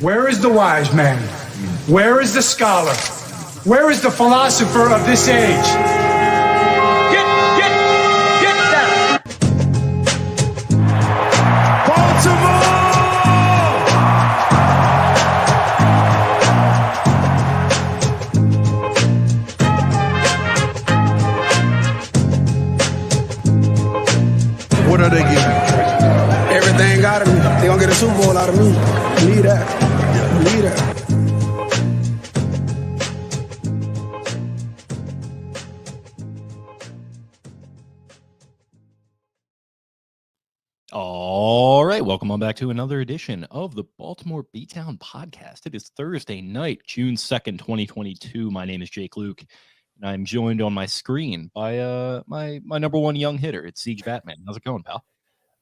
Where is the wise man? Where is the scholar? Where is the philosopher of this age? Get down! Baltimore! What are they getting? Everything out of me. They gonna get a Super Bowl out of me. Need that. Need that. All right, welcome on back to another edition of the Baltimore Beatdown Podcast. It is Thursday night, June 2nd, 2022. My name is Jake Luke, and I'm joined on my screen by my number one young hitter. It's Siege Batman. How's it going, pal?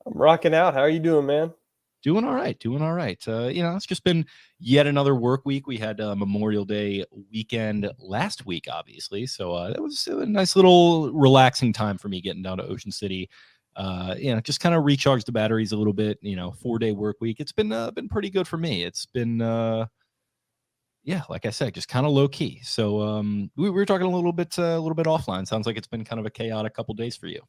I'm rocking out. How are you doing, man? Doing all right. It's just been yet another work week. We had Memorial Day weekend last week, obviously. So that was a nice little relaxing time for me getting down to Ocean City. Just kind of recharge the batteries a little bit. 4-day work week. It's been pretty good for me. It's been like I said, just kind of low key. So we were talking a little bit offline. Sounds like it's been kind of a chaotic couple days for you.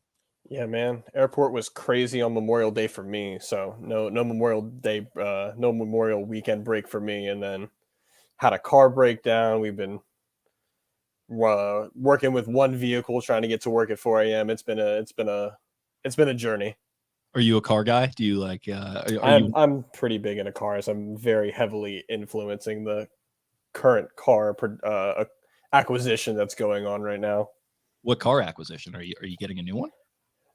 Yeah, man. Airport was crazy on Memorial Day for me. So no Memorial Day, no Memorial weekend break for me. And then had a car breakdown. We've been working with one vehicle trying to get to work at 4 a.m. It's been a journey. Are you a car guy? Do you like? I'm pretty big into cars. I'm very heavily influencing the current car acquisition that's going on right now. What car acquisition? Are you getting a new one?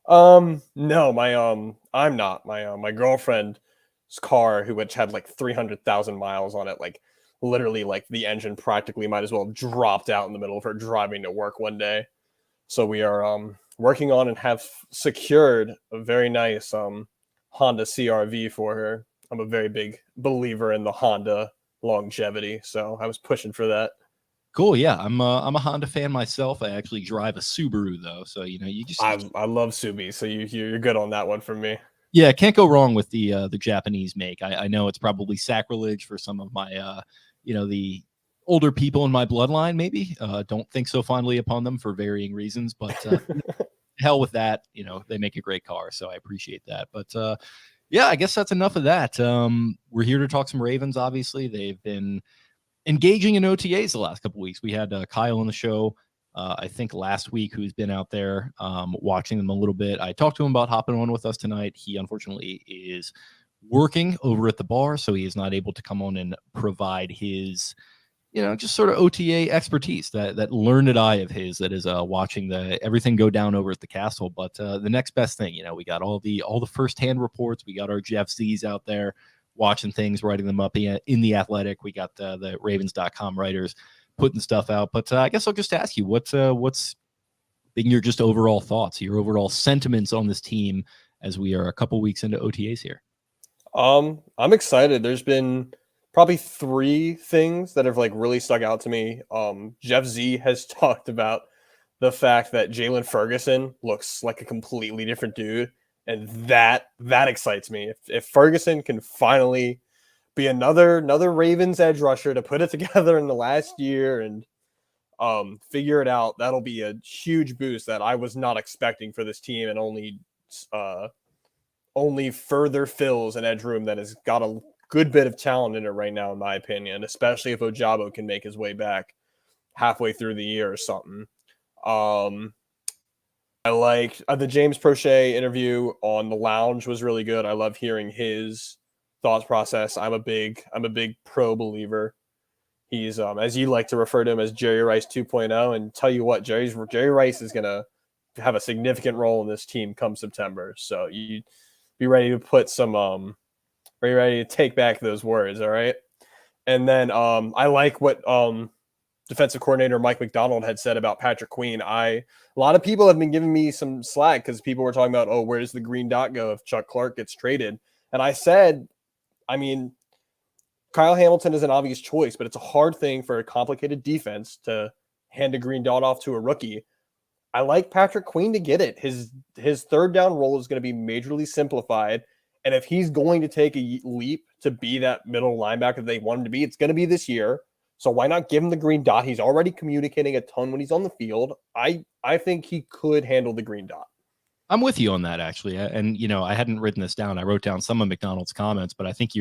No, I'm not. My girlfriend's car, which had like 300,000 miles on it, like literally like the engine practically might as well have dropped out in the middle of her driving to work one day. So we are working on and have secured a very nice Honda CR-V for her. I'm a very big believer in the Honda longevity, so I was pushing for that. Cool, yeah. I'm a Honda fan myself. I actually drive a Subaru though, so you just I love Subi, so you're good on that one for me. Yeah, can't go wrong with the Japanese make. I know it's probably sacrilege for some of my the older people in my bloodline. Maybe don't think so fondly upon them for varying reasons, but hell with that. They make a great car, so I appreciate that. But I guess that's enough of that. We're here to talk some Ravens. Obviously, they've been engaging in OTAs the last couple of weeks. We had Kyle on the show, I think last week, who's been out there watching them a little bit. I talked to him about hopping on with us tonight. He unfortunately is working over at the bar, so he is not able to come on and provide his, just sort of OTA expertise, that learned eye of his that is watching everything go down over at the castle. But the next best thing, we got all the firsthand reports. We got our Jeff Z's out there watching things, writing them up in the Athletic. We got the Ravens.com writers putting stuff out. But I guess I'll just ask you, what's been your just overall thoughts, your overall sentiments on this team as we are a couple weeks into OTAs here? I'm excited. There's been probably 3 things that have like really stuck out to me. Jeff Z has talked about the fact that Jalen Ferguson looks like a completely different dude. And that excites me. If Ferguson can finally be another Ravens edge rusher to put it together in the last year and figure it out, that'll be a huge boost that I was not expecting for this team, and only further fills an edge room that has got a good bit of talent in it right now, in my opinion, especially if Ojabo can make his way back halfway through the year or something. I liked the James Prochet interview on the lounge was really good. I love hearing his thought process. I'm a big pro believer. He's as you like to refer to him as Jerry Rice 2.0. And tell you what, Jerry Rice is gonna have a significant role in this team come September. So you be ready to put some ready to take back those words. All right. And then I like what defensive coordinator Mike Mcdonald had said about Patrick Queen. A lot of people have been giving me some slack because people were talking about, oh, where does the green dot go if Chuck Clark gets traded? And I said, I mean, Kyle Hamilton is an obvious choice, but it's a hard thing for a complicated defense to hand a green dot off to a rookie. I like Patrick Queen to get it. His third down role is going to be majorly simplified, And if he's going to take a leap to be that middle linebacker that they want him to be, it's going to be this year. So why not give him the green dot? He's already communicating a ton when he's on the field. I think he could handle the green dot. I'm with you on that, actually. And, I hadn't written this down. I wrote down some of Mcdonald's comments, but I think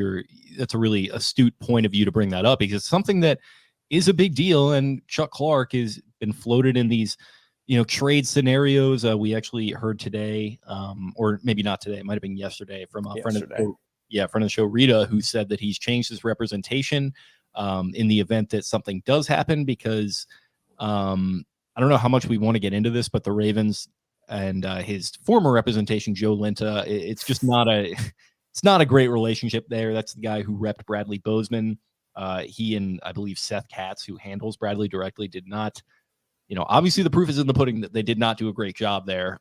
that's a really astute point of view to bring that up, because it's something that is a big deal. And Chuck Clark has been floated in these, trade scenarios. We actually heard today, or maybe not today, it might've been yesterday, from a friend of the show, Rita, who said that he's changed his representation in the event that something does happen, because I don't know how much we want to get into this, but the Ravens and his former representation, Joe Linta, it's just not a great relationship there. That's the guy who repped Bradley Bozeman. He and I believe Seth Katz, who handles Bradley directly, did not, obviously the proof is in the pudding that they did not do a great job there.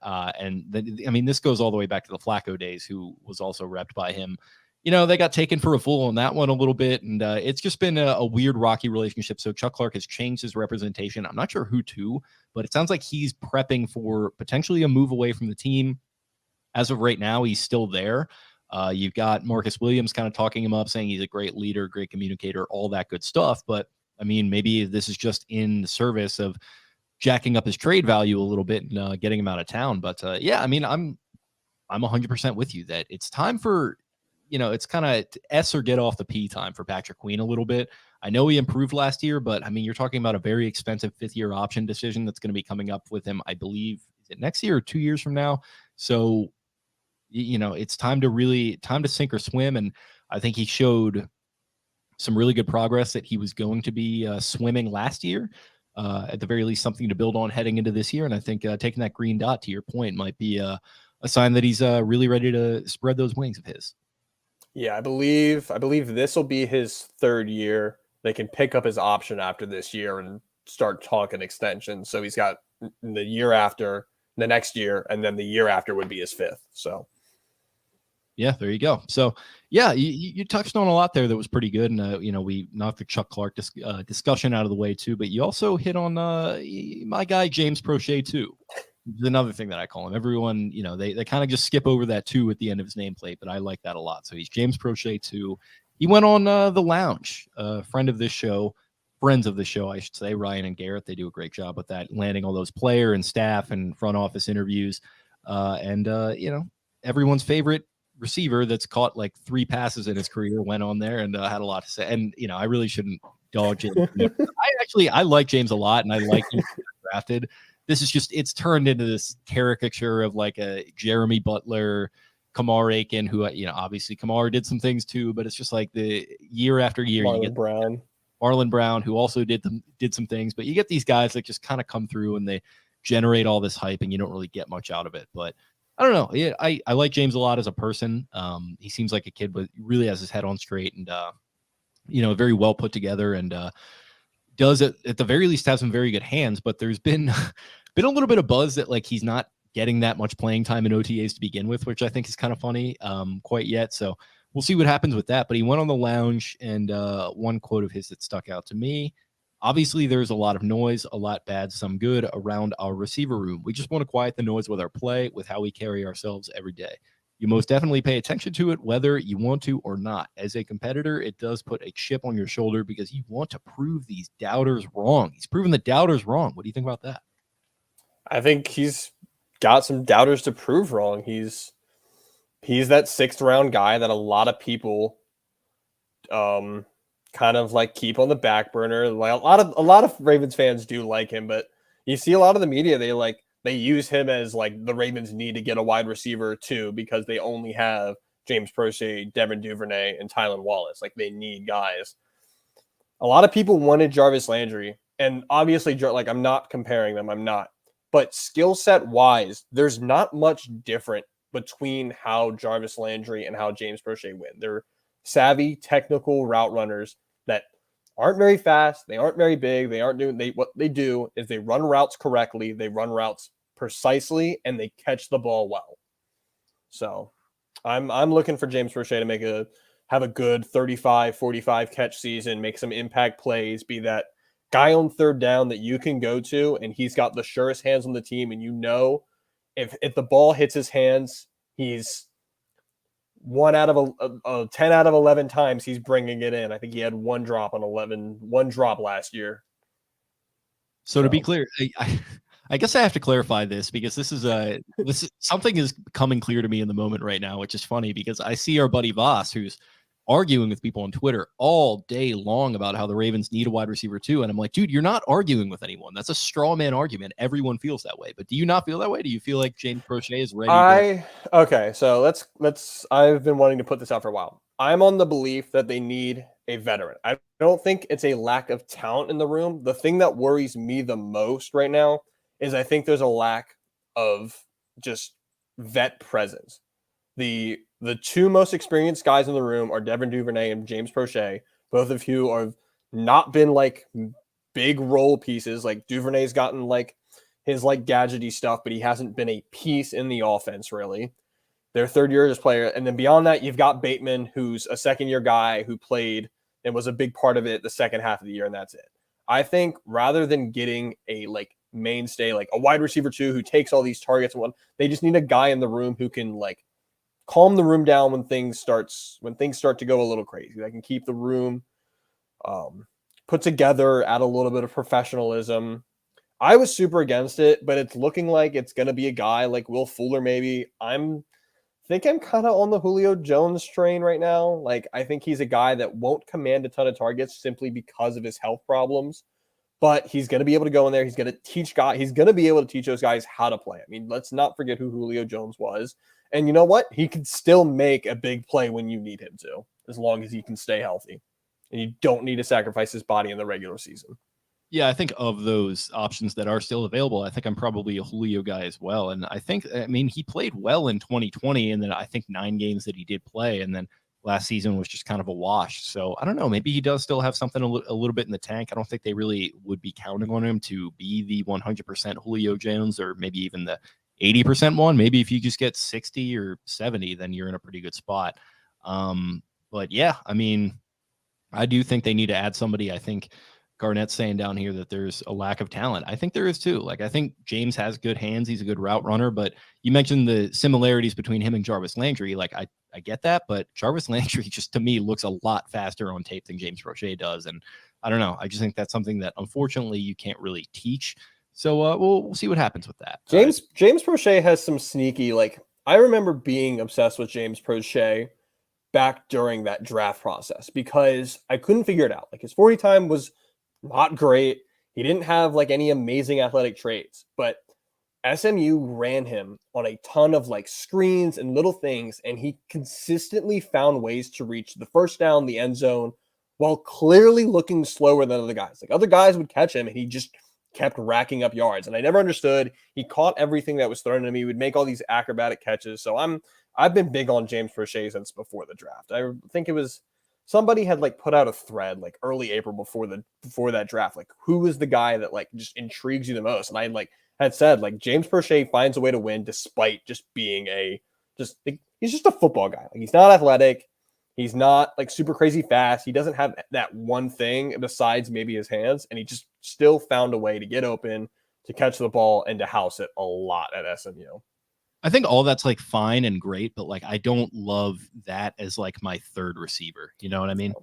This goes all the way back to the Flacco days, who was also repped by him. They got taken for a fool on that one a little bit, and it's just been a weird, rocky relationship. So Chuck Clark has changed his representation. I'm not sure who to, but it sounds like he's prepping for potentially a move away from the team. As of right now, he's still there. You've got Marcus Williams kind of talking him up, saying he's a great leader, great communicator, all that good stuff. But, maybe this is just in the service of jacking up his trade value a little bit and getting him out of town. But, I'm 100% with you that it's time for – it's kind of S or get off the P time for Patrick Queen a little bit. I know he improved last year, but you're talking about a very expensive 5th-year option decision that's going to be coming up with him, I believe, is it next year or 2 years from now? So, it's time to sink or swim. And I think he showed some really good progress that he was going to be swimming last year. At the very least, something to build on heading into this year. And I think taking that green dot, to your point, might be a sign that he's really ready to spread those wings of his. Yeah, I believe this will be his 3rd year. They can pick up his option after this year and start talking extensions. So he's got the year after, the next year, and then the year after would be his 5th. So yeah, there you go. So yeah, you touched on a lot there that was pretty good. And, we knocked the Chuck Clark discussion out of the way too, but you also hit on my guy, James Prochet too. Another thing that I call him. Everyone, they kind of just skip over that 2 at the end of his nameplate, but I like that a lot. So he's James Prochet 2. He went on the Lounge, friends of the show, I should say, Ryan and Garrett. They do a great job with that, landing all those player and staff and front office interviews. Everyone's favorite receiver that's caught like 3 passes in his career went on there and had a lot to say. And, I really shouldn't dog James. I like James a lot, and I like him drafted. This is just, it's turned into this caricature of like a Jeremy Butler, Kamar Aiken, who, obviously Kamar did some things too, but it's just like the year after year, you get Marlon Brown, who also did some things, but you get these guys that just kind of come through and they generate all this hype and you don't really get much out of it. But I don't know. Yeah, I like James a lot as a person. He seems like a kid, but really has his head on straight and, very well put together and, does at the very least have some very good hands, but there's been a little bit of buzz that like he's not getting that much playing time in OTAs to begin with, which I think is kind of funny quite yet. So we'll see what happens with that. But he went on the Lounge, and one quote of his that stuck out to me: obviously there's a lot of noise, a lot bad, some good around our receiver room. We just want to quiet the noise with our play, with how we carry ourselves every day. You most definitely pay attention to it, whether you want to or not. As a competitor, it does put a chip on your shoulder because you want to prove these doubters wrong. He's proven the doubters wrong. What do you think about that? I think he's got some doubters to prove wrong. He's that 6th round guy that a lot of people kind of like keep on the back burner. Like a lot of Ravens fans do like him, but you see a lot of the media, they use him as like the Ravens need to get a wide receiver too, because they only have James Prochet, Devin Duvernay, and Tylan Wallace. Like they need guys. A lot of people wanted Jarvis Landry, and obviously, like I'm not comparing them. I'm not. But skill set wise, there's not much different between how Jarvis Landry and how James Prochet win. They're savvy, technical route runners that aren't very fast. They aren't very big. What they do is they run routes correctly. They run routes precisely, and they catch the ball well. So I'm looking for James Prochet to have a good 35, 45 catch season, make some impact plays, be that guy on 3rd down that you can go to, and he's got the surest hands on the team. And if the ball hits his hands, he's 1 out of 10 out of 11 times he's bringing it in. I think he had one drop last year. So to be clear, I guess I have to clarify this because this is something is becoming clear to me in the moment right now, which is funny because I see our buddy Voss, who's arguing with people on Twitter all day long about how the Ravens need a wide receiver too. And I'm like, dude, you're not arguing with anyone. That's a straw man argument. Everyone feels that way. But do you not feel that way? Do you feel like James Prochet is ready? Okay, so let's I've been wanting to put this out for a while. I'm on the belief that they need a veteran. I don't think it's a lack of talent in the room. The thing that worries me the most right now is I think there's a lack of just vet presence. The two most experienced guys in the room are Devin Duvernay and James Prochet, both of who have not been like big role pieces. Like Duvernay's gotten like his like gadgety stuff, but he hasn't been a piece in the offense really. Their third year as player. And then beyond that, you've got Bateman, who's a second-year guy who played and was a big part of it the second half of the year, and that's it. I think rather than getting a like mainstay, like a wide receiver too, who takes all these targets, they just need a guy in the room who can like calm the room down when things start to go a little crazy. That can keep the room put together, add a little bit of professionalism. I was super against it, but it's looking like it's going to be a guy like Will Fuller maybe. I'm kind of on the Julio Jones train right now. Like, I think he's a guy that won't command a ton of targets simply because of his health problems, but he's going to be able to go in there. He's going to teach guys. He's going to be able to teach those guys how to play. I mean, let's not forget who Julio Jones was. And you know what? He can still make a big play when you need him to, as long as he can stay healthy. And you don't need to sacrifice his body in the regular season. Yeah, I think of those options that are still available, I think I'm probably a Julio guy as well. And I mean, he played well in 2020, and then I think 9 games that he did play, and then last season was just kind of a wash. So I don't know, maybe he does still have something a little bit in the tank. I don't think they really would be counting on him to be the 100% Julio Jones, or maybe even the 80% one. Maybe if you just get 60 or 70, then you're in a pretty good spot. But yeah, I mean, I do think they need to add somebody. I think Garnett's saying down here that there's a lack of talent. I think there is too. Like, I think James has good hands. He's a good route runner, but you mentioned the similarities between him and Jarvis Landry. Like, I get that, but Jarvis Landry just, to me, looks a lot faster on tape than James Prochet does. And I don't know. I just think that's something that unfortunately you can't really teach. So we'll see what happens with that. James Prochet has some sneaky, like, I remember being obsessed with James Prochet back during that draft process because I couldn't figure it out. Like, his 40 time was not great. He didn't have like any amazing athletic traits, but SMU ran him on a ton of like screens and little things, and he consistently found ways to reach the first down, the end zone, while clearly looking slower than other guys. Like, other guys would catch him and he just kept racking up yards. And I never understood. He caught everything that was thrown at him. He would make all these acrobatic catches. So I've been big on James Prochet since before the draft. I think it was somebody had like put out a thread like early April before that draft. Like, who was the guy that like just intrigues you the most? And I had said like James Prochet finds a way to win despite just being he's just a football guy. Like, he's not athletic. He's not like super crazy fast. He doesn't have that one thing besides maybe his hands. And he just still found a way to get open, to catch the ball, and to house it a lot at SMU. I think all that's like fine and great, but like I don't love that as like my third receiver. You know what I mean?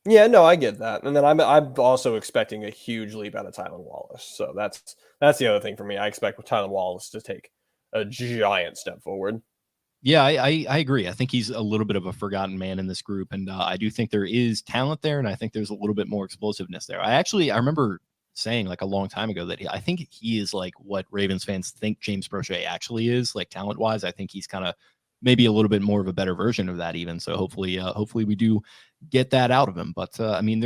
Yeah, no, I get that. And then I'm also expecting a huge leap out of Tylan Wallace. So that's the other thing for me. I expect Tylan Wallace to take a giant step forward. Yeah, I agree. I think he's a little bit of a forgotten man in this group, and I do think there is talent there, and I think there's a little bit more explosiveness there. I remember saying like a long time ago that I think he is like what Ravens fans think James Prochet actually is, like talent-wise. I think he's kind of maybe a little bit more of a better version of that even. So hopefully we do get that out of him. But I mean,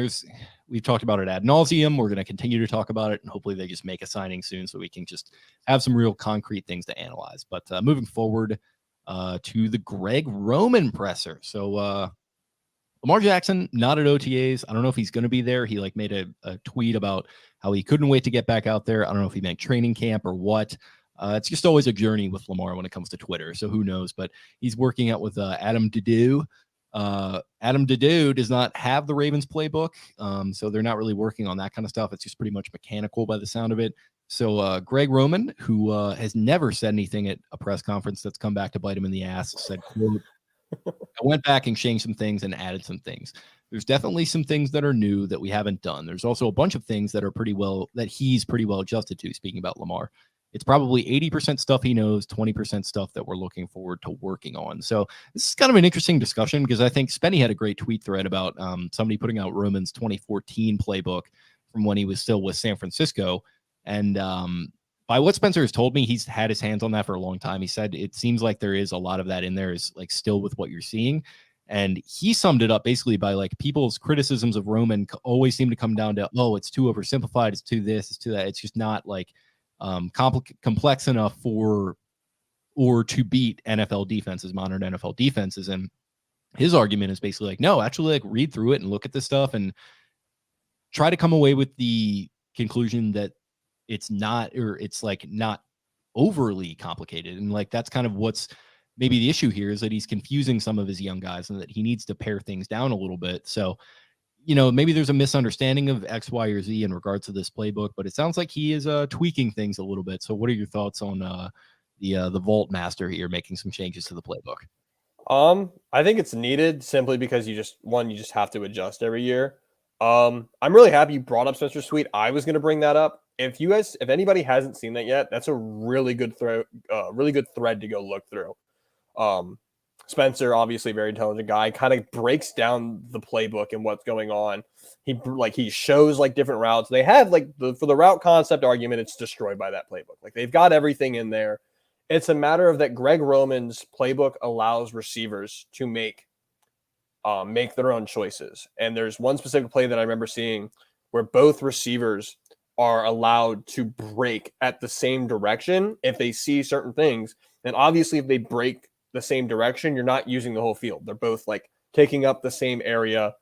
we've talked about it ad nauseum. We're going to continue to talk about it, and hopefully they just make a signing soon so we can just have some real concrete things to analyze. But moving forward to the Greg Roman presser. So Lamar Jackson, not at OTAs. I don't know if he's going to be there. He like made a tweet about how he couldn't wait to get back out there. I don't know if he meant training camp or what. It's just always a journey with Lamar when it comes to Twitter. So who knows, but he's working out with Adam Dedeaux. Adam Dedeaux does not have the Ravens playbook. So they're not really working on that kind of stuff. It's just pretty much mechanical by the sound of it. So Greg Roman, who has never said anything at a press conference that's come back to bite him in the ass, said, quote, I went back and changed some things and added some things. There's definitely some things that are new that we haven't done. There's also a bunch of things that are he's pretty well adjusted to. Speaking about Lamar, it's probably 80% stuff he knows, 20% stuff that we're looking forward to working on. So this is kind of an interesting discussion because I think Spenny had a great tweet thread about somebody putting out Roman's 2014 playbook from when he was still with San Francisco. And by what Spencer has told me, he's had his hands on that for a long time. He said it seems like there is a lot of that in there is like still with what you're seeing. And he summed it up basically by like people's criticisms of Roman always seem to come down to, oh, it's too oversimplified. It's too this, it's too that. It's just not like complex enough for or to beat NFL defenses, modern NFL defenses. And his argument is basically like, no, actually like read through it and look at this stuff and try to come away with the conclusion that it's not, or it's like not overly complicated. And like, that's kind of what's maybe the issue here is that he's confusing some of his young guys and that he needs to pare things down a little bit. So, you know, maybe there's a misunderstanding of X, Y, or Z in regards to this playbook, but it sounds like he is tweaking things a little bit. So what are your thoughts on the Vault Master here making some changes to the playbook? I think it's needed simply because you just have to adjust every year. I'm really happy you brought up Spencer's tweet. I was going to bring that up. If anybody hasn't seen that yet, that's a really good thread to go look through. Spencer, obviously a very intelligent guy, kind of breaks down the playbook and what's going on. He shows like different routes. They have like for the route concept argument, it's destroyed by that playbook. Like they've got everything in there. It's a matter of that Greg Roman's playbook allows receivers to make their own choices. And there's one specific play that I remember seeing where both receivers are allowed to break at the same direction if they see certain things. And obviously, if they break the same direction, you're not using the whole field. They're both like taking up the same area.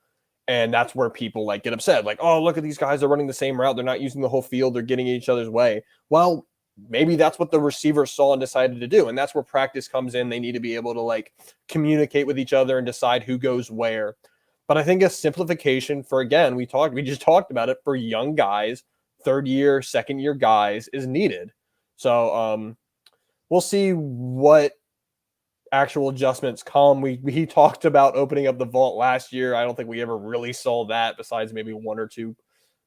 And that's where people like get upset. Like, oh, look at these guys. They're running the same route. They're not using the whole field. They're getting in each other's way. Well, maybe that's what the receiver saw and decided to do. And that's where practice comes in. They need to be able to like communicate with each other and decide who goes where. But I think a simplification for, again, we just talked about it, for young guys, third year, second year guys is needed. So we'll see what actual adjustments come. He talked about opening up the vault last year. I don't think we ever really saw that besides maybe one or two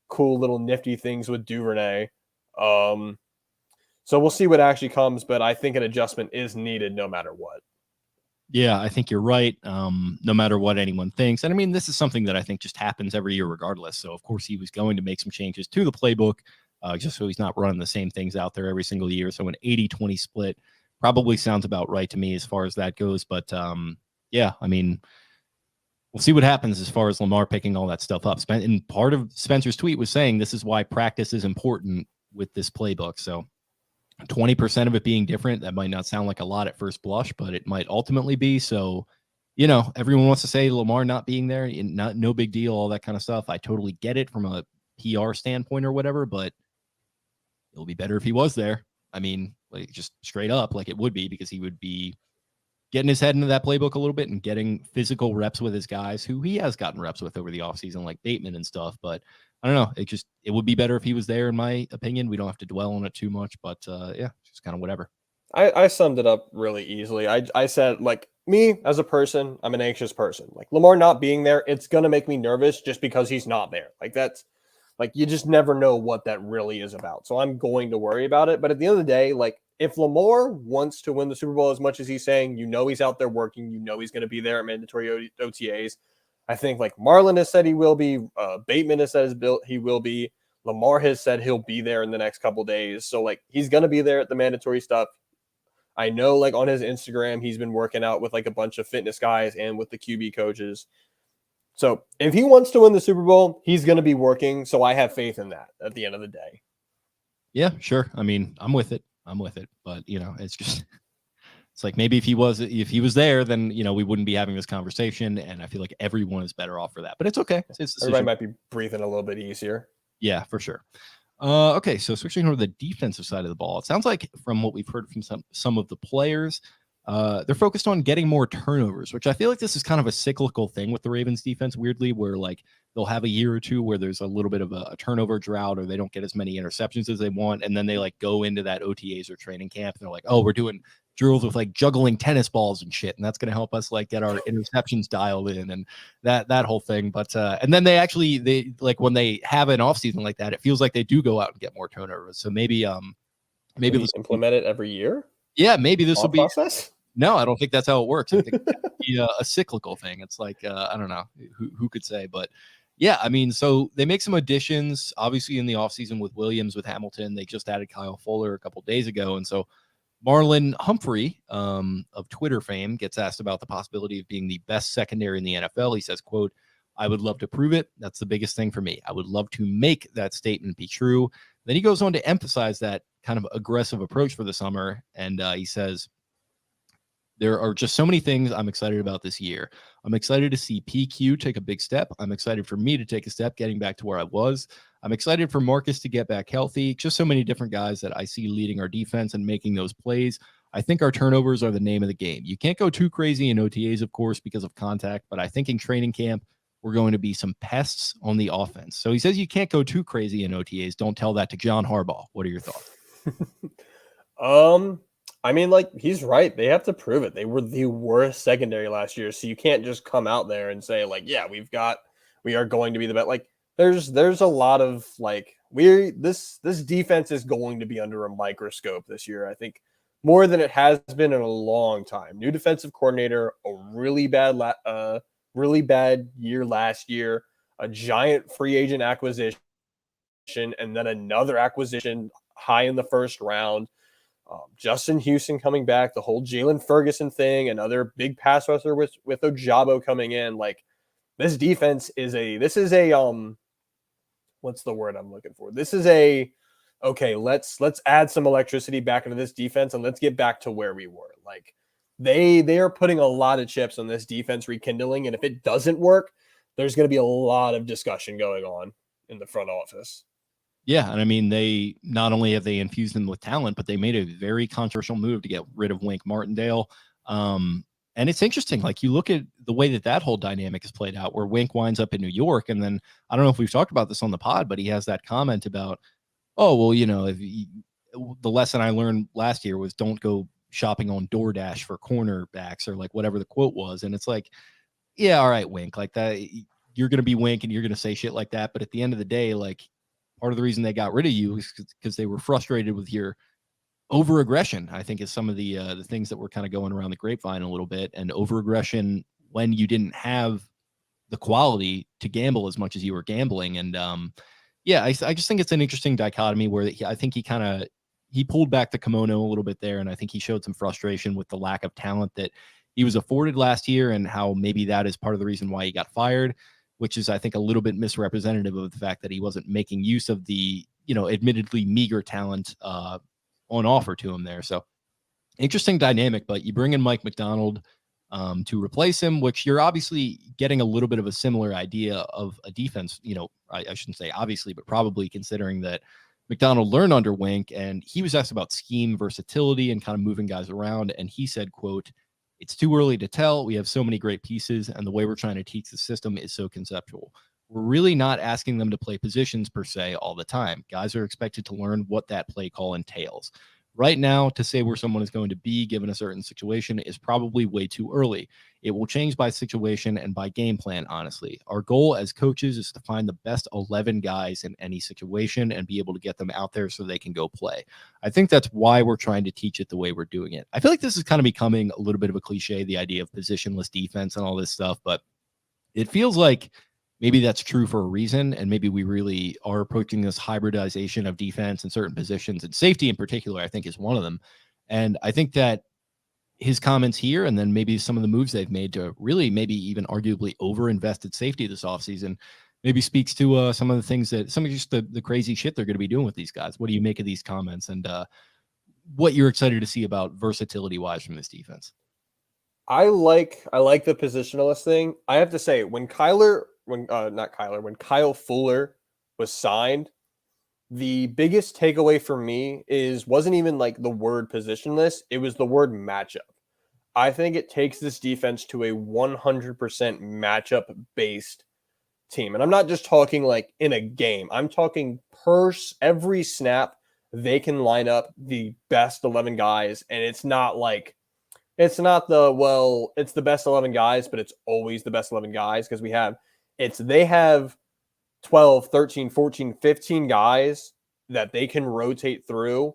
cool little nifty things with Duvernay. So we'll see what actually comes, but I think an adjustment is needed no matter what. Yeah, I think you're right. No matter what anyone thinks. And I mean, this is something that I think just happens every year regardless. So of course he was going to make some changes to the playbook just so he's not running the same things out there every single year. So an 80-20 split probably sounds about right to me as far as that goes. But yeah, I mean, we'll see what happens as far as Lamar picking all that stuff up. And part of Spencer's tweet was saying this is why practice is important with this playbook. So 20% of it being different, that might not sound like a lot at first blush, but it might ultimately be. So, you know, everyone wants to say Lamar not being there, no big deal, all that kind of stuff. I totally get it from a PR standpoint or whatever, but it'll be better if he was there. I mean, like just straight up, like it would be, because he would be getting his head into that playbook a little bit and getting physical reps with his guys who he has gotten reps with over the offseason, like Bateman and stuff. But I don't know. It would be better if he was there, in my opinion. We don't have to dwell on it too much, but yeah, just kind of whatever. I summed it up really easily. I said, like, me as a person, I'm an anxious person. Like Lamar not being there, it's going to make me nervous just because he's not there. Like that's like, you just never know what that really is about. So I'm going to worry about it. But at the end of the day, like if Lamar wants to win the Super Bowl as much as he's saying, you know, he's out there working, you know, he's going to be there at mandatory OTAs. I think like Marlon has said he will be, Bateman has said he will be, Lamar has said he'll be there in the next couple days. So like he's going to be there at the mandatory stuff. I know like on his Instagram, he's been working out with like a bunch of fitness guys and with the QB coaches. So if he wants to win the Super Bowl, he's going to be working. So I have faith in that at the end of the day. Yeah, sure. I mean, I'm with it. But you know, it's just, it's like maybe if he was there, then, you know, we wouldn't be having this conversation. And I feel like everyone is better off for that, but it's okay. Everybody might be breathing a little bit easier. Yeah, for sure. Okay, so switching over to the defensive side of the ball, it sounds like from what we've heard from some of the players, they're focused on getting more turnovers, which I feel like this is kind of a cyclical thing with the Ravens defense, weirdly, where like they'll have a year or two where there's a little bit of a turnover drought, or they don't get as many interceptions as they want, and then they like go into that OTAs or training camp and they're like, oh, we're doing drills with like juggling tennis balls and shit, and that's going to help us like get our interceptions dialed in and that whole thing. But and then they like when they have an off season like that, it feels like they do go out and get more turnovers. So maybe maybe we implement it every year. Yeah, maybe this will be process. No, I don't think that's how it works. I think it could be a cyclical thing. It's like I don't know who could say, but yeah, I mean, so they make some additions obviously in the offseason with Williams, with Hamilton. They just added Kyle Fuller a couple days ago, and so Marlon Humphrey of Twitter fame gets asked about the possibility of being the best secondary in the NFL. He says, quote, "I would love to prove it. That's the biggest thing for me. I would love to make that statement be true." Then he goes on to emphasize that kind of aggressive approach for the summer, and he says, "There are just so many things I'm excited about this year. I'm excited to see PQ take a big step. I'm excited for me to take a step, getting back to where I was. I'm excited for Marcus to get back healthy. Just so many different guys that I see leading our defense and making those plays. I think our turnovers are the name of the game. You can't go too crazy in OTAs, of course, because of contact, but I think in training camp, we're going to be some pests on the offense." So he says you can't go too crazy in OTAs. Don't tell that to John Harbaugh. What are your thoughts? I mean, like, he's right. They have to prove it. They were the worst secondary last year, so you can't just come out there and say, like, yeah, we are going to be the best. Like, there's a lot of, like, this defense is going to be under a microscope this year, I think, more than it has been in a long time. New defensive coordinator, a really bad year last year, a giant free agent acquisition, and then another acquisition high in the first round. Justin Houston coming back, the whole Jalen Ferguson thing, another big pass rusher with Ojabo coming in. Like, this defense is what's the word I'm looking for? Okay, let's add some electricity back into this defense and let's get back to where we were. Like, they are putting a lot of chips on this defense rekindling, and if it doesn't work, there's going to be a lot of discussion going on in the front office. Yeah, and I mean, they not only have they infused them with talent, but they made a very controversial move to get rid of Wink Martindale. And it's interesting, like, you look at the way that whole dynamic is played out, where Wink winds up in New York, and then I don't know if we've talked about this on the pod, but he has that comment about, oh, well, the lesson I learned last year was don't go shopping on DoorDash for cornerbacks, or like whatever the quote was. And it's like, yeah, all right, Wink, like that, you're going to be Wink and you're going to say shit like that. But at the end of the day, like, part of the reason they got rid of you is because they were frustrated with your over-aggression, I think, is some of the things that were kind of going around the grapevine a little bit. And over-aggression when you didn't have the quality to gamble as much as you were gambling. And yeah, I just think it's an interesting dichotomy where I think he pulled back the kimono a little bit there. And I think he showed some frustration with the lack of talent that he was afforded last year, and how maybe that is part of the reason why he got fired, which is, I think, a little bit misrepresentative of the fact that he wasn't making use of the, admittedly meager talent on offer to him there. So interesting dynamic, but you bring in Mike Mcdonald to replace him, which you're obviously getting a little bit of a similar idea of a defense, I shouldn't say obviously, but probably, considering that Mcdonald learned under Wink, and he was asked about scheme versatility and kind of moving guys around. And he said, quote, "It's too early to tell. We have so many great pieces, and the way we're trying to teach the system is so conceptual. We're really not asking them to play positions per se all the time. Guys are expected to learn what that play call entails. Right now, to say where someone is going to be given a certain situation is probably way too early. It will change by situation and by game plan, honestly. Our goal as coaches is to find the best 11 guys in any situation and be able to get them out there so they can go play. I think that's why we're trying to teach it the way we're doing it." I feel like this is kind of becoming a little bit of a cliche, the idea of positionless defense and all this stuff, but it feels like maybe that's true for a reason, and maybe we really are approaching this hybridization of defense in certain positions, and safety in particular, I think, is one of them. And I think that his comments here, and then maybe some of the moves they've made to really maybe even arguably over-invested safety this offseason, maybe speaks to some of the things that some of just the crazy shit they're going to be doing with these guys. What do you make of these comments, and what you're excited to see about versatility-wise from this defense? I like the positionalist thing. I have to say, when Kyle Fuller was signed, the biggest takeaway for me wasn't even like the word positionless, it was the word matchup. I think it takes this defense to a 100% matchup based team. And I'm not just talking like in a game. I'm talking every snap they can line up the best 11 guys, and it's not it's the best 11 guys, but it's always the best 11 guys because they have 12, 13, 14, 15 guys that they can rotate through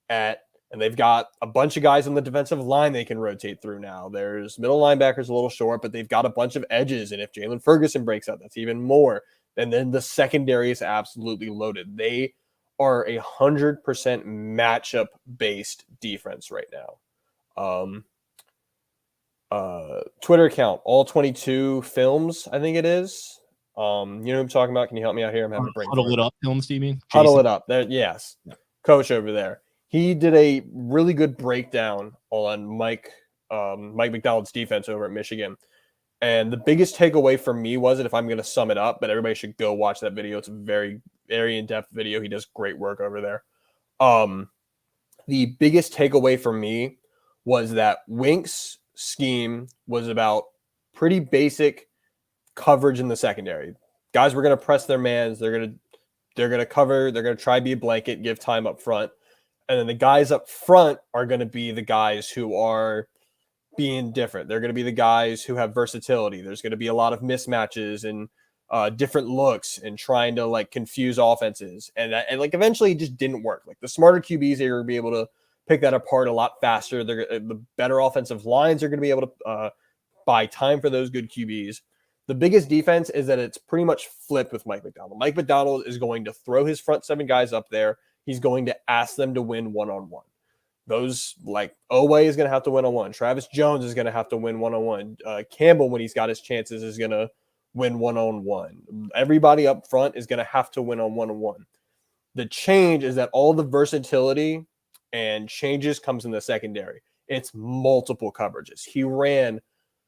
and they've got a bunch of guys on the defensive line they can rotate through now. There's middle linebackers a little short, but they've got a bunch of edges, and if Jalen Ferguson breaks out, that's even more. And then the secondary is absolutely loaded. They are 100% matchup-based defense right now. Twitter account, all 22 films, I think it is. You know what I'm talking about? Can you help me out here? I'm having a brain Huddle It Up films, do you mean? Huddle It Up. There, yes. Yeah. Coach over there. He did a really good breakdown on Mike Mcdonald's defense over at Michigan. And the biggest takeaway for me was if I'm going to sum it up, but everybody should go watch that video. It's a very, very in-depth video. He does great work over there. The biggest takeaway for me was that Wink's scheme was about pretty basic coverage in the secondary. Guys were going to press their mans. They're going to cover. They're going to try to be a blanket, give time up front. And then the guys up front are going to be the guys who are being different. They're going to be the guys who have versatility. There's going to be a lot of mismatches and different looks and trying to confuse offenses. And eventually it just didn't work. The smarter QBs are going to be able to pick that apart a lot faster. The better offensive lines are going to be able to buy time for those good QBs. The biggest defense is that it's pretty much flipped with Mike Mcdonald. Mike Mcdonald is going to throw his front seven guys up there. He's going to ask them to win one-on-one. Those Oweh is going to have to one-on-one. Travis Jones is going to have to win one-on-one. Campbell, when he's got his chances, is going to win one-on-one. Everybody up front is going to have to win on one-on-one. The change is that all the versatility and changes comes in the secondary. It's multiple coverages. He ran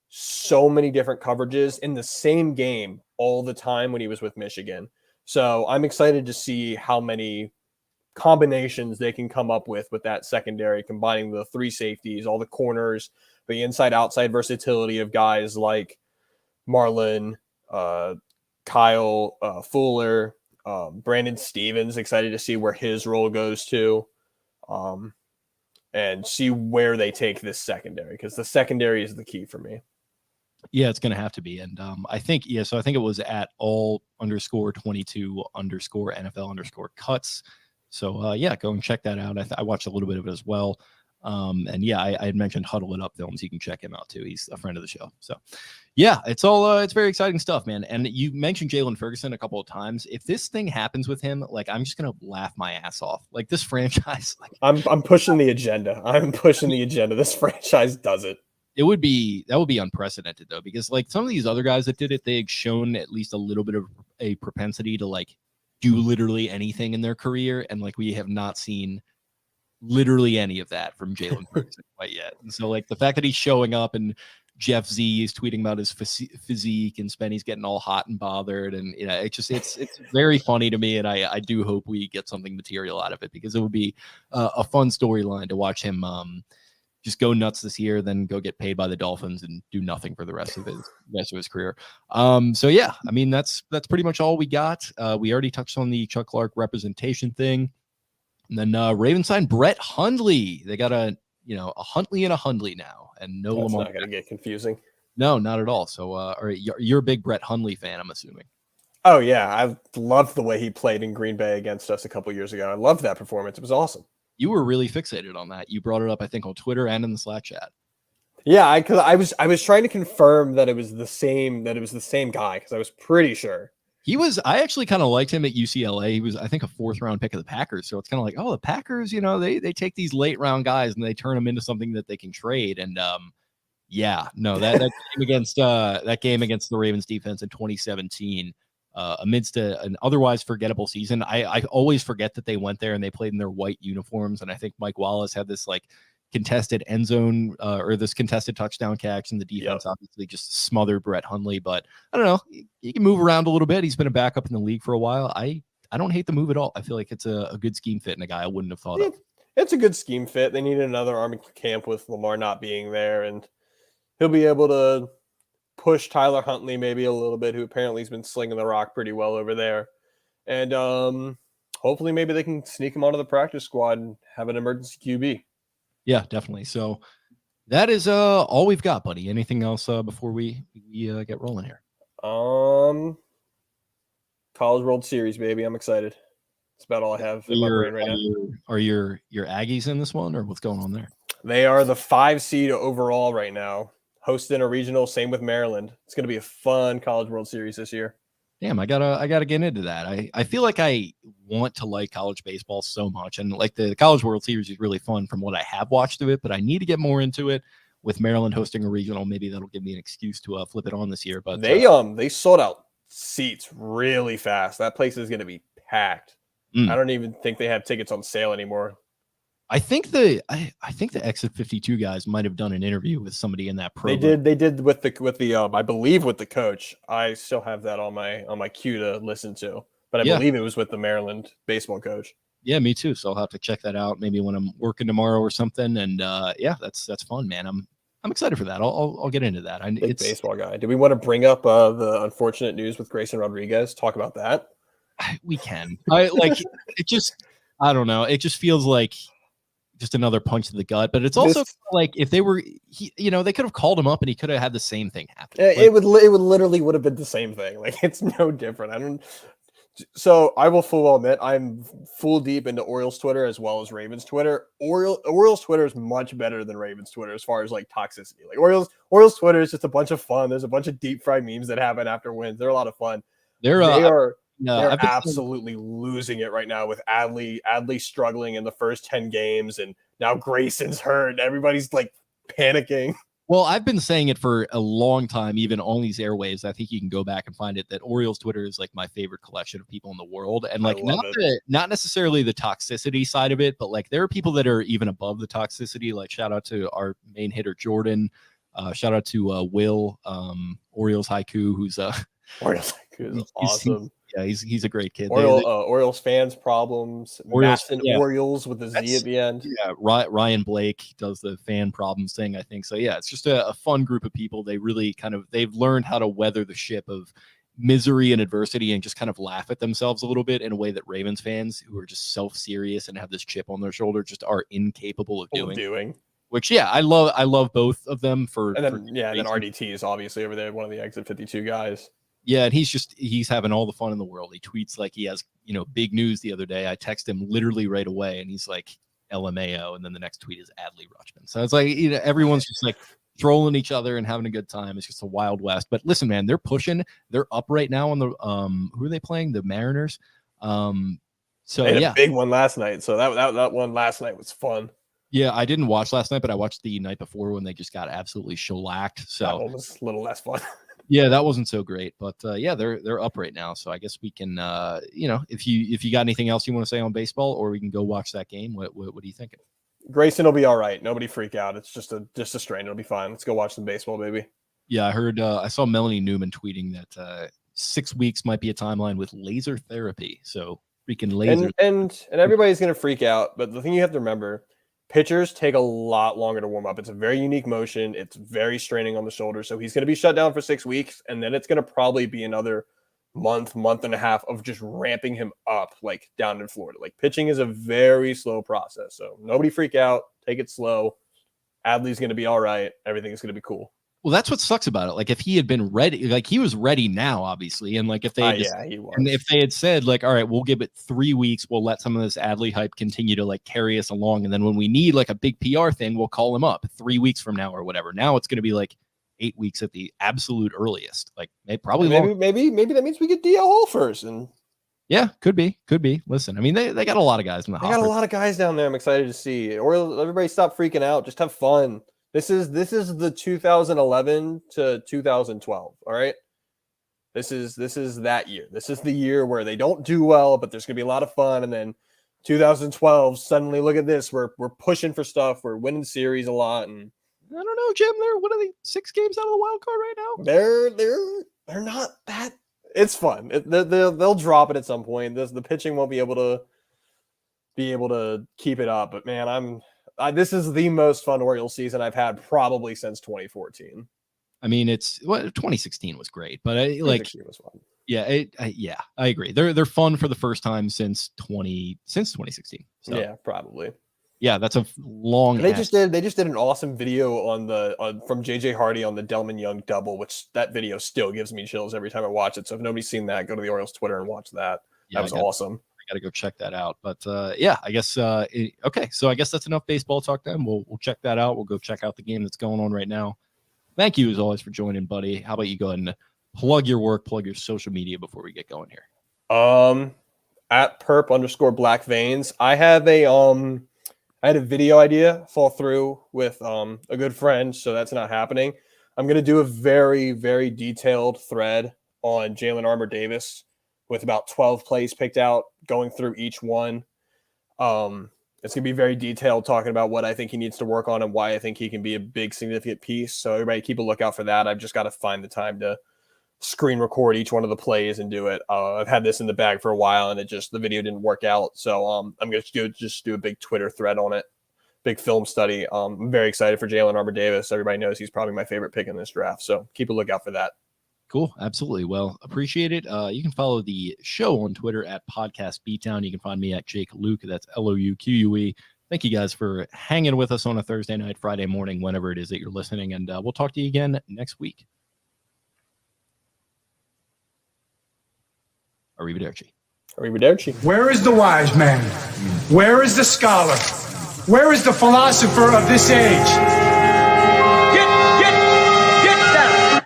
so many different coverages in the same game all the time when he was with Michigan. So I'm excited to see how many combinations they can come up with that secondary, combining the three safeties, all the corners, the inside-outside versatility of guys like Marlon, Kyle Fuller, Brandon Stevens. Excited to see where his role goes to, and see where they take this secondary, because the secondary is the key for me. Yeah, it's going to have to be. And I think it was at all _22 _NFL _cuts. So go and check that out. I watched a little bit of it as well. And yeah, I had mentioned Huddle It Up films. You can check him out too. He's a friend of the show. So yeah, it's very exciting stuff, man. And you mentioned Jalen Ferguson a couple of times. If this thing happens with him, I'm just going to laugh my ass off. This franchise, I'm pushing the agenda. This franchise does it. That would be unprecedented though, because some of these other guys that did it, they've shown at least a little bit of a propensity to do literally anything in their career. And we have not seen literally any of that from Jalen Ferguson quite yet. And so the fact that he's showing up and Jeff Z is tweeting about his physique and Spenny's getting all hot and bothered. And it's very funny to me. And I do hope we get something material out of it, because it would be a fun storyline to watch him just go nuts this year, then go get paid by the Dolphins and do nothing for the rest of his career. So yeah, I mean, that's pretty much all we got. We already touched on the Chuck Clark representation thing. And then Ravens signed Brett Hundley. They got a Huntley and a Hundley now, and no That's Lamar. not going to get confusing. No, not at all. So you're a big Brett Hundley fan, I'm assuming. Oh yeah, I loved the way he played in Green Bay against us a couple years ago. I loved that performance. It was awesome. You were really fixated on that. You brought it up, I think, on Twitter and in the Slack chat. Yeah, because I was trying to confirm that it was the same guy, because I was pretty sure. I actually kind of liked him at UCLA. He was, I think, a 4th round pick of the Packers. So it's kind of the Packers, they take these late round guys and they turn them into something that they can trade. And that game against the Ravens defense in 2017, amidst an otherwise forgettable season. I always forget that they went there and they played in their white uniforms. And I think Mike Wallace had this contested end zone or this contested touchdown catch, and the defense obviously just smothered Brett Hundley. But I don't know, he can move around a little bit. He's been a backup in the league for a while. I don't hate the move at all. I feel like it's a good scheme fit and a guy I wouldn't have thought of. It's a good scheme fit. They needed another army camp with Lamar not being there, and he'll be able to push Tyler Huntley maybe a little bit, who apparently has been slinging the rock pretty well over there. And hopefully maybe they can sneak him onto the practice squad and have an emergency QB. Yeah, definitely. So that is all we've got, buddy. Anything else before we get rolling here? College World Series, baby. I'm excited. That's about all I have in my brain right now. Are your Aggies in this one, or what's going on there? They are the 5 seed overall right now, hosting a regional. Same with Maryland. It's going to be a fun College World Series this year. Damn, I gotta get into that. I feel like I want to like college baseball so much, and like the College World Series is really fun from what I have watched of it, but I need to get more into it. With Maryland hosting a regional, maybe that'll give me an excuse to flip it on this year. But they sold out seats really fast. That place is going to be packed. I don't even think they have tickets on sale anymore. I think the Exit 52 guys might have done an interview with somebody in that program. They did with the I believe with the coach. I still have that on my queue to listen to, but I believe it was with the Maryland baseball coach. Yeah, me too. So I'll have to check that out maybe when I'm working tomorrow or something. And that's fun, man. I'm excited for that. I'll get into that. It's baseball guy. Do we want to bring up the unfortunate news with Grayson Rodriguez? Talk about that. We can. I don't know. It just feels like just another punch to the gut. But it's also like if they were, they could have called him up and he could have had the same thing happen. It would have been the same thing. Like it's no different. So I will full well admit I'm full deep into Orioles Twitter as well as Ravens Twitter. Orioles Twitter is much better than Ravens Twitter as far as like toxicity. Like Orioles Twitter is just a bunch of fun. There's a bunch of deep fried memes that happen after wins. They're a lot of fun. They're absolutely losing it right now with Adley struggling in the first 10 games, and now Grayson's hurt. Everybody's like panicking. Well, I've been saying it for a long time, even on these airwaves. I think you can go back and find it that Orioles Twitter is like my favorite collection of people in the world. And like not necessarily the toxicity side of it, but like there are people that are even above the toxicity. Like shout out to our main hitter, Jordan. Shout out to Will, Orioles Haiku, who's Orioles Haiku is awesome. He's a great kid. Orioles fans problems. Orioles with a Z at the end. Yeah, Ryan Blake does the fan problems thing, I think. So yeah, it's just a fun group of people. They really they've learned how to weather the ship of misery and adversity and just kind of laugh at themselves a little bit in a way that Ravens fans who are just self-serious and have this chip on their shoulder just are incapable of doing. Which I love both of them for. And then then RDT is obviously over there, one of the Exit 52 guys. Yeah, and he's having all the fun in the world. He tweets like he has, big news the other day. I text him literally right away, and he's like, LMAO, and then the next tweet is Adley Rutschman. So it's like, everyone's just like trolling each other and having a good time. It's just a Wild West. But listen, man, they're pushing. They're up right now on the who are they playing? The Mariners. So they had a big one last night. So that one last night was fun. Yeah, I didn't watch last night, but I watched the night before when they just got absolutely shellacked. So that one was a little less fun. Yeah, that wasn't so great, but they're up right now. So I guess we can, if you got anything else you want to say on baseball, or we can go watch that game. What are you thinking? Grayson will be all right. Nobody freak out. It's just a strain. It'll be fine. Let's go watch some baseball, baby. Yeah, I heard. I saw Melanie Newman tweeting that 6 weeks might be a timeline with laser therapy. So freaking laser. And everybody's gonna freak out. But the thing you have to remember. Pitchers take a lot longer to warm up. It's a very unique motion. It's very straining on the shoulder. So he's going to be shut down for 6 weeks. And then it's going to probably be another month and a half of just ramping him up, like down in Florida. Like pitching is a very slow process. So nobody freak out. Take it slow. Adley's going to be all right. Everything is going to be cool. Well, that's what sucks about it. Like if he had been ready, like he was ready now, obviously. And like if they, he was. And if they had said like, all right, we'll give it 3 weeks. We'll let some of this Adley hype continue to like carry us along. And then when we need like a big PR thing, we'll call him up 3 weeks from now or whatever. Now it's going to be like 8 weeks at the absolute earliest. Like maybe that means we get DL Hall first. And yeah, could be. Listen, I mean, they got a lot of guys in the hopper. They got a lot of guys down there. I'm excited to see. Or everybody stop freaking out. Just have fun. This is the 2011 to 2012. All right. This is that year. This is the year where they don't do well, but there's gonna be a lot of fun. And then 2012, suddenly look at this. We're pushing for stuff. We're winning series a lot. And I don't know, Jim. What are they 6 games out of the wild card right now? They're not that. It's fun. They'll drop it at some point. The pitching won't be able to keep it up. But man, this is the most fun Orioles season I've had probably since 2014. I mean, 2016 was great, but 2016 was fun. Yeah, I agree. They're fun for the first time since 2016. So, Yeah, probably. Yeah, that's a long. And they just did an awesome video from JJ Hardy on the Delman Young double, which that video still gives me chills every time I watch it. So if nobody's seen that, go to the Orioles Twitter and watch that. Yeah, that was awesome. I got to go check that out. But yeah, I guess okay. So I guess that's enough baseball talk then. We'll check that out. We'll go check out the game that's going on right now. Thank you as always for joining, buddy. How about you go ahead and plug your work, plug your social media before we get going here? At perp_black veins. I had a video idea fall through with a good friend, so that's not happening. I'm going to do a very, very detailed thread on Jalen Armour Davis with about 12 plays picked out, going through each one. It's going to be very detailed, talking about what I think he needs to work on and why I think he can be a big, significant piece. So everybody keep a lookout for that. I've just got to find the time to screen record each one of the plays and do it. I've had this in the bag for a while, and the video didn't work out. So I'm going to just do a big Twitter thread on it, big film study. I'm very excited for Jalen Armour Davis. Everybody knows he's probably my favorite pick in this draft. So keep a lookout for that. Cool. Absolutely. Well, appreciate it. You can follow the show on Twitter at Podcast Beatdown. You can find me at Jake Luke. That's LOUQUE. Thank you guys for hanging with us on a Thursday night, Friday morning, whenever it is that you're listening. And we'll talk to you again next week. Arrivederci. Arrivederci. Where is the wise man? Where is the scholar? Where is the philosopher of this age? Get down!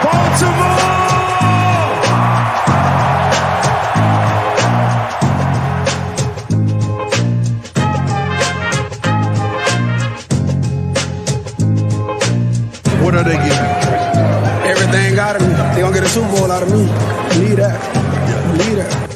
Baltimore! What are they getting? Everything out of me. They gonna get a Super Bowl out of me. Believe that. Believe that.